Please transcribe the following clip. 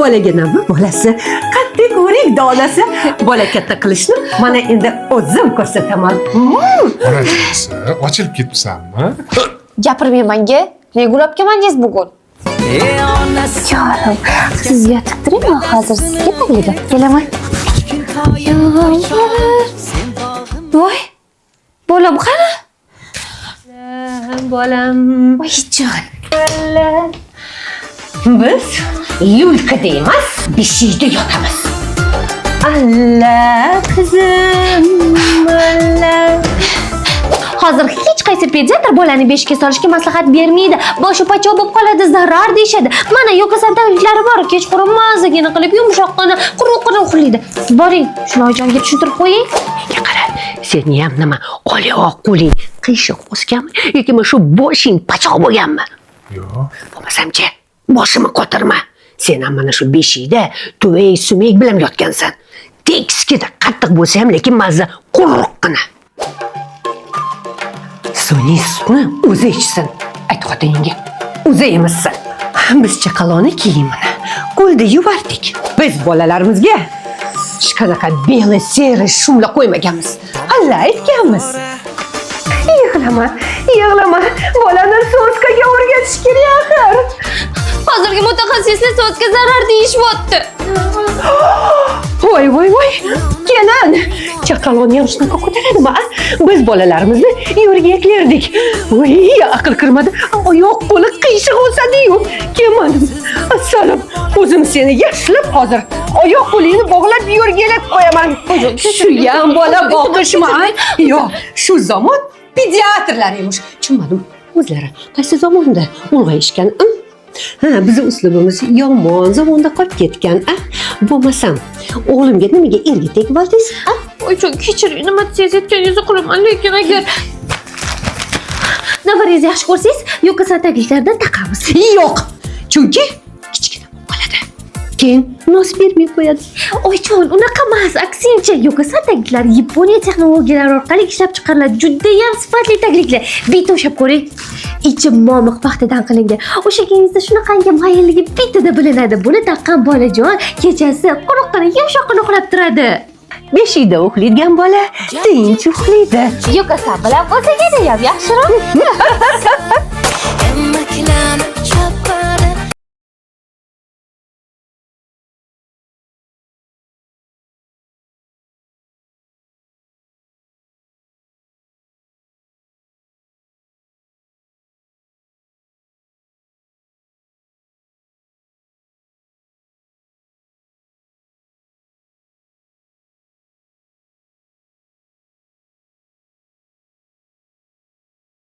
bolaga nima bolasi qattiq o'rik donasi bola katta qilishni mana endi o'zim ko'rsataman. Onachasi, ochilib ketibsanmi? Gapirmang menga. Ne gulab kelmadingiz bugun? Yo'q, siz yotib turing, men hozir sizga taklif kelaman. Voy, bolam qani? Bolam. Voy, jon. Biz Yulkada emas, beshikda yotamiz. Alla qizim, alla. Hozir hech qaysi pediatr bolani beshikka solishga maslahat bermaydi. Boshi pacho bo'lib qoladi, zarar deyshadi. Mana yo'qosan takliflari bor. Kechqurun mazagina qilib yumshoqqina, quruqqina uxlaydi. Siz boring, shuni oyijonga tushuntirib qo'ying. Menga qara, seni ham nima, oyoq qo'ling qiyshiq o'sganmi yoki shu boshing pachoq bo'lganmi? Yo'q. Bo'lmasam-chi, boshimni qotirma. Sen ham mana shu beshikda tuvay sumak bilan yotgansan. Tekskida qattiq bo'lsa ham, lekin mazza quruqqina. Suvning sutni o'zi ichsin. Ayt xotiningga, o'zi emizsin. Biz chaqalonni kiyimini qo'lda yuvardik. Biz bolalarimizga hech qanaqa beli, seri shumla qo'ymaganmiz. Alla aytganmiz. Yig'lama. Bolani so'zkaga o'rgatish kerak axir. Hozirgi mutaxassislar so'zga zarar deyishyapti. Voy. Kelin. Chaqalonni ham shunaqa ko'taradimi? Biz bolalarimizni yo'rgaklardik. Voy, aql kirmadi. Oyoq qo'li qiyshiq o'sadi-yu. Kelmadim. Assalom. O'zim seni yaxshilab hozir oyoq qo'lingni bog'lab yo'rgalab qo'yaman. Shu ham bola boqishmi? Yo'q, shu zamon pediatrlar emish. Tushunmadim. O'zlari qaysi zamonda ulg'ayishgan? Bizi uslubimiz yomon zamonda qolib ketgan. Bo'lmasam, o'g'limga nimaga erga tegib oldingiz? Oyijon, kechiring, nima sezayotganingizni qilaman, lekin agar navaringizni yaxshi ko'rsangiz, yo'qosan takliflardan taqamiz. Yo'q. Chunki kichkina qoladi. Keyin nos bermay qo'yadi. Oyijon, unaqa emas, aksincha, yo'qosan takliflar Yaponiya texnologiyalari orqali ishlab chiqariladi. Juda ham sifatli takliflar. Bitta o'shab ko'ring. Ichi momiq paxtadan qilingan. O'shagingizda shunaqangi mayilligi bittada bilinadi. Buni taqqan bolajon kechasi quruqqina yumshoqqina uxlab turadi. Beshikda uxlaydigan bola tinch uxlaydi. Yo'qosan bilan bo'lsa ham yaxshiroq.